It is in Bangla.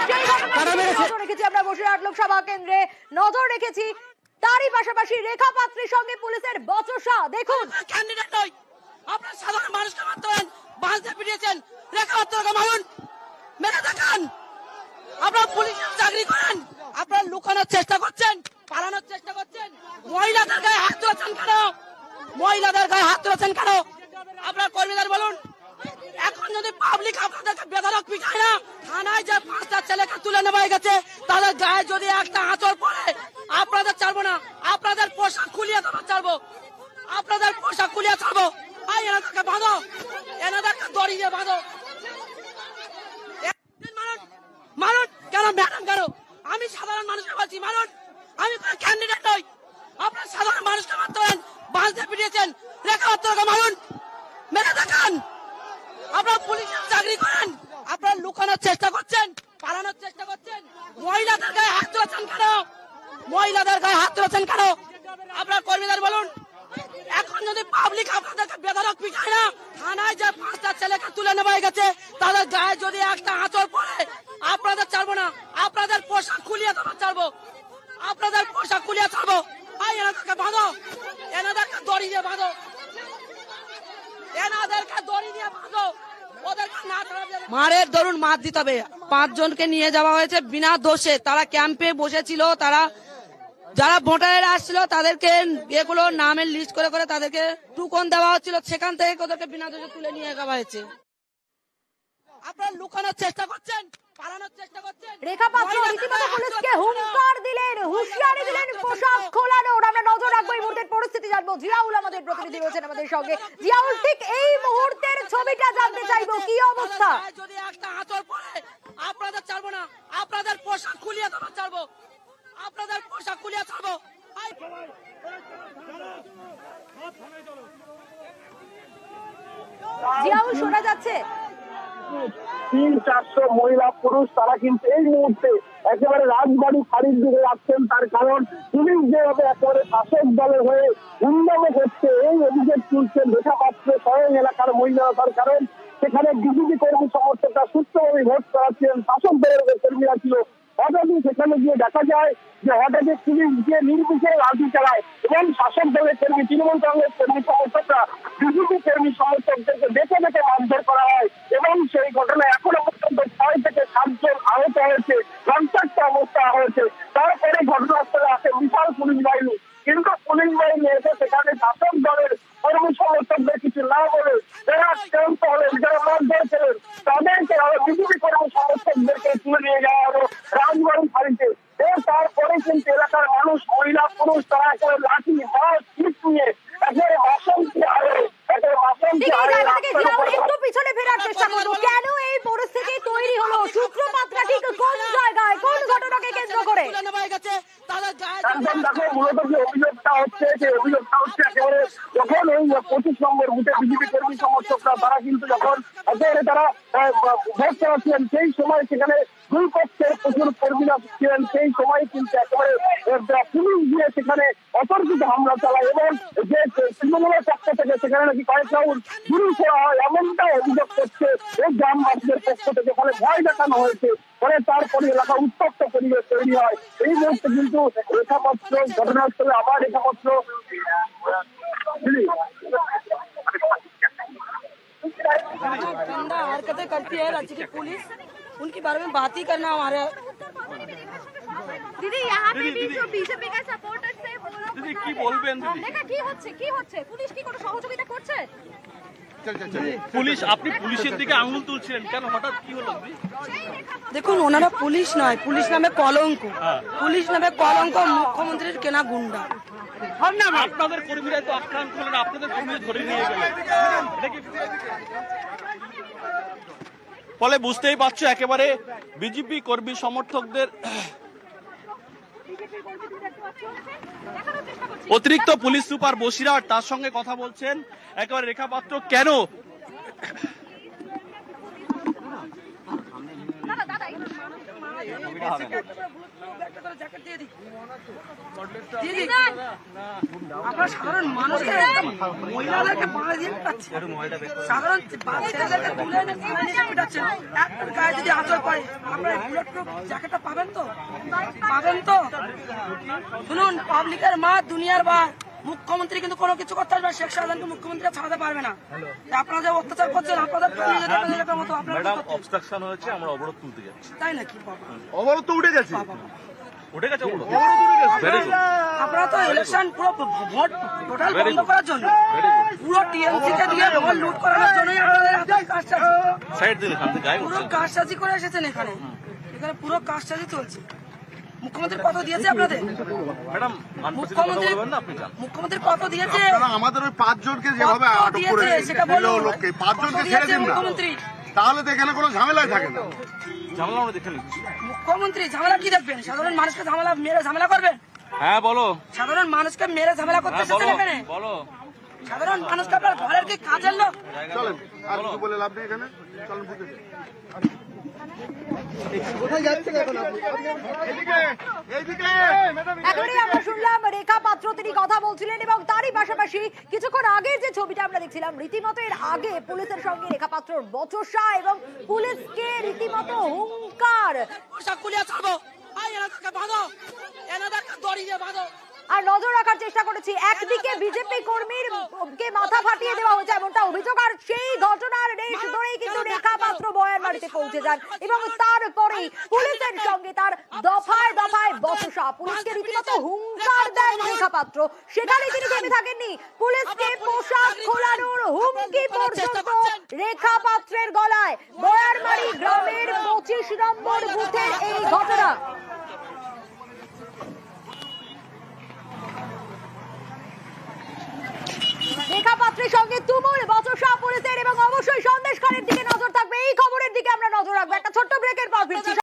সেই ঘটনায় নজর রেখেছি আমরা বসিরহাট লোকসভা কেন্দ্রে, নজর রেখেছি। তারই পাশাপাশি রেখা পাত্রের সঙ্গে পুলিশের বচসা দেখুন। ক্যান্ডিডেট নয়, আপনারা সাধারণ মানুষকে মারতে পারেন, বাঁচতে পিটিয়েছেন, রেখা পাত্রকে মারুন, মেরে দেখান। আপনারা পুলিশের চাকরি করেন, আপনারা লুকানোর চেষ্টা করছেন, পালানোর চেষ্টা করছেন। মহিলাদের গায়ে হাত তুলেছেন কেন? মহিলাদের গায়ে হাত তুলেছেন কেন? আপনার কর্মীদের বলুন। এখন যদি পাবলিক আপনাদেরকে বেধড়ক পিটায় না, থানায় যে 5টা ছেলেকে তুলে নেওয়া গেছে তাদের গায়ে যদি একটা আঁচড় পড়ে, আপনাদের ছাড়বো না, আপনাদের পোশাক খুলিয়ে দেবো, ছাড়বো, আপনাদের পোশাক খুলিয়ে ছাড়বো। ভাই এনাদেরকে বাঁধো, এনাদেরকে দড়ি দিয়ে বাঁধো, মারুন, মারুন। কেন ম্যাডাম কেন? আমি সাধারণ মানুষকে বলছি মারুন, আমি কোনো ক্যান্ডিডেট নই। আপনারা সাধারণ মানুষকে মারতে পারেন, বাঁচতে পিটিয়েছেন, রেখা পাত্রকে মারুন, মেরে দেখান। আপনারা পুলিশের চাকরি করেন, আপনারা লুকানোর চেষ্টা করছেন, পালানোর চেষ্টা করছেন। মহিলাদের গায়ে হাত তুলেছেন কেন? মহিলাদের গায়ে হাত তুলেছেন কেন? আপনার কর্মীদের বলুন। এখন যদি পাবলিক আপনাদেরকে বেধড়ক পিটায় না, থানায় যে 5টা ছেলেকে তুলে নেওয়া গেছে তাদের গায়ে যদি একটা আঁচড় পড়ে, আপনাদের ছাড়বো না, আপনাদের পোশাক খুলিয়ে দেবো, ছাড়বো, আপনাদের পোশাক খুলিয়ে ছাড়বো। ভাই এনাদেরকে বাঁধো, এনাদেরকে দড়ি দিয়ে বাঁধো, এনাদেরকে দড়ি দিয়ে বাঁধো। মারের দরুন মার দিতে হবে। 5 জনকে নিয়ে যাওয়া হয়েছে বিনা দোষে। তারা ক্যাম্পে বসেছিল, তারা যারা ভোটারেরা আসছিল তাদেরকে এগুলো নামের লিস্ট করে করে তাদেরকে টুকন দেওয়া হচ্ছিল, সেখান থেকে ওদেরকে বিনা দোষে তুলে নিয়ে যাওয়া হয়েছে। আপনারা লুকানোর চেষ্টা করছেন, পালানোর চেষ্টা করছেন। রেখা পাত্র রীতিমতো পুলিশকে হুঙ্কার দিলেন, হুঁশিয়ারি দিলেন পোশাক খোলানোর। আমরা নজর রাখবো এই মুহূর্তের পরিস্থিতি জানবো। জিয়াউল আমাদের প্রতিনিধি রয়েছেন আমাদের সঙ্গে। জিয়াউল, ঠিক এই মুহূর্তের ছবিটা জানতে চাইবো, কি অবস্থা? যদি একটা আঁচড় পড়ে, আপনাদের ছাড়বো না, আপনাদের পোশাক খুলিয়ে দেবো, ছাড়বো, আপনাদের পোশাক খুলিয়ে ছাড়বো। জিয়াউল, শোনা যাচ্ছে? 300-400 মহিলা পুরুষ তারা কিন্তু এই মুহূর্তে একেবারে রাজবাড়ি ফাঁড়ির দিকে যাচ্ছেন। তার কারণ পুলিশ যেভাবে একেবারে শাসক দলের হয়ে হুন্ডামো করছে, এই অভিযোগ তুলছেন রেখা পাত্র স্বয়ং এলাকার মহিলারা। তার কারণ সেখানে বিজেপি কর্মী সমর্থকরা সুস্থভাবে ভোট করাচ্ছেন, শাসক দলের কর্মীরা ছিল। হঠাৎই সেখানে গিয়ে দেখা যায় যে হঠাৎই পুলিশ গিয়ে নির্বিচারে লাঠি চালায় এবং শাসক দলের কর্মী, তৃণমূল কংগ্রেস কর্মী সমর্থকরা বিজেপি কর্মী সমর্থকদেরকে দেখে দেখে মারধর করা হয় এবং সেই ঘটনায় এখনো পর্যন্ত 6 থেকে 7 জন আহত হয়েছে, রক্তাক্ত অবস্থা হয়েছে। তারপরে ঘটনাস্থলে আসে বিশাল পুলিশ বাহিনী, কিন্তু পুলিশ বাহিনী এসে সেখানে শাসক দলের কর্মী সমর্থকদের কিছু না বলে যারা আক্রান্ত হলেন, যারা মারধর করেন, তাদেরকে বিজেপি কর্মী সমর্থকদেরকে তুলে নিয়ে যাওয়া হলো রাজবাড়ি ফাঁড়িতে। তারপরে কিন্তু এলাকার মানুষ, মহিলা পুরুষ তারা একেবারে লাঠি বাঁশ ছিপ নিয়ে একেবারে অশান্তি আরে একটু পিছনে ফেরার চেষ্টা করবো। কেন এই পরিস্থিতি তৈরি হলো? সূত্রপাতটা ঠিক কোন জায়গায়, কোন ঘটনাকে কেন্দ্র করে? একদম দেখো, মূলত যে অভিযোগটা হচ্ছে একেবারে যখন ওই 25 নম্বর বুথে বিজেপি কর্মী সমর্থকরা তারা কিন্তু যখন একেবারে তারা ভোট চালাচ্ছিলেন, সেই সময় সেখানে দুই পক্ষের প্রচুর কর্মীরা ছিলেন। সেই সময় কিন্তু একেবারে পুলিশ দিয়ে সেখানে অতর্কিত হামলা চালায় এবং যে তৃণমূলের পক্ষ থেকে সেখানে নাকি কয়েক রাউন্ড গুলি ছোড়া হয়, এমনটাও অভিযোগ করছে এই গ্রামবাসীদের পক্ষ থেকে। ফলে ভয় দেখানো হয়েছে, ফলে তারপরে এলাকা উত্তপ্ত পরিবেশ তৈরি হয়। এই মুহূর্তে কিন্তু রেখাপত্র ঘটনাস্থলে আবার রেখাপত্র गंदा हरकतें करती है राज्य की पुलिस, उनके बारे में बात ही करना हमारे। দিদি यहाँ पे भी जो बीजेपी का सपोर्टर्स है वो लोग দিদি কি বলবেন দিদি? দেখা কি হচ্ছে পুলিশ কি কোনো সহযোগিতা করছে? পুলিশ, আপনি পুলিশের দিকে আঙুল তুলছিলেন কেন, হঠাৎ কি হলো দিদি? দেখুন, ওনারা পুলিশ নয়, পুলিশ নামে কলঙ্ক, পুলিশ নামে কলঙ্ক, মুখ্যমন্ত্রীর কেনা গুন্ডা। আপনাদের কর্মীরা তো আক্রান্ত হলেন, আপনাদের কর্মীরা ধরে নিয়ে গেলেন, এটা কি? ফলে বুঝতেই পারছো একেবারে বিজেপি কর্মী সমর্থকদের অতিরিক্ত পুলিশ সুপার বসিরহাট তার সঙ্গে কথা বলছেন একেবারে রেখা পাত্র কেন একটা করে জ্যাকেট দিয়ে দিই দিয়ে দিই আপনারা সাধারণ মানুষকে মহিলাদেরকে বাঁধা দিয়ে পিটাচ্ছে সাধারণ ছেলেদেরকে তুলে এনে থানায় নিয়ে পিটাচ্ছেন একটার গায়ে যদি আচর করে আপনারা বুলেট প্রুফ জ্যাকেটটা পাবেন তো শুনুন পাবলিকের মা দুনিয়ার বা মুখ্যমন্ত্রী কিন্তু কোনো কিছু করতে পারবে শেখ শাহজাহানকে মুখ্যমন্ত্রী ছাড়াতে পারবে না আপনারা যে অত্যাচার করছেন আপনাদের মতো আপনারা ম্যাডাম অবস্ট্রাকশন হয়েছে, আমরা অবরোধ তুলতে যাচ্ছি। তাই নাকি বাবা অবরোধ তো উঠে গেছে, উঠে গেছে অবরোধ। Very good. আপনারা তো ইলেকশন পুরো ভোট টোটাল বন্ধ করার জন্য পুরো টিএমসি কে দিয়ে ভোট লুট করার জন্যই আপনাদের এত কাজটাজি সাইড দিন এখান থেকে গায়ে পুরো কাজটাজি করে এসেছেন এখানে পুরো কাজটাজি চলছে মুখ্যমন্ত্রী কত দিয়েছে আপনাদের ম্যাডাম মুখ্যমন্ত্রী কত দিয়েছে আপনারা আমাদের ওই 5 জনকে যেভাবে আটক করে সেটা বলো লোককে 5 জনকে ছেড়ে দিন না, মুখ্যমন্ত্রী তাহলে তো এখানে কোনো ঝামেলাই থাকে না। ঝামেলা আমরা দেখে নিচ্ছি। মুখ্যমন্ত্রী ঝামেলা কি দেখবেন সাধারণ মানুষকে ঝামেলা মেরে ঝামেলা করবেন হ্যাঁ বলো, সাধারণ মানুষকে মেরে ঝামেলা করতে হ্যাঁ এসেছেন বলো এখানে বলো। সাধারণ মানুষকে আপনার ঘরের কি কাজের লোক চলেন, আর কিছু বলে লাভ নেই এখানে, চলেন বুঝতে এখনই আমরা শুনলাম রেখা পাত্র তিনি কথা বলছিলেন এবং তারই পাশাপাশি কিছুক্ষণ আগে যে ছবিটা আমরা দেখছিলাম রীতিমতো এর আগে পুলিশের সঙ্গে রেখা পাত্রর বচসা এবং পুলিশকে রীতিমতো হুঙ্কার পোশাক খুলিয়া ছাড়বো এনাদেরকে বাঁধো এনাদেরকে দড়ি দিয়ে বাঁধো আর নজর রাখার চেষ্টা করেছি একদিকে বিজেপি কর্মীর কে মাথা ফাটিয়ে দেওয়া হয়েছে এমনটা অভিযোগ আর সেই ঘটনার রেশ ধরেই কিন্তু রেখা পাত্র বয়ানবাড়িতে পৌঁছে যান এবং তারপরেই পুলিশের সঙ্গে তার দফায় দফায় বচসা পুলিশকে রীতিমতো হুঙ্কার দেন রেখা পাত্র সেখানে তিনি থেমে থাকেননি পুলিশকে পোশাক খোলানোর হুমকি পর্যন্ত রেখা পাত্রের গলায় বয়ারমারি গ্রামের 25 নম্বর বুথের এই ঘটনা রেখা পাত্রের সঙ্গে তুমুল বচসা পুলিশের এবং অবশ্যই সন্দেশখালীর দিকে নজর থাকবে এই খবরের দিকে আমরা নজর রাখবো একটা ছোট্ট ব্রেকের পর ফিরছি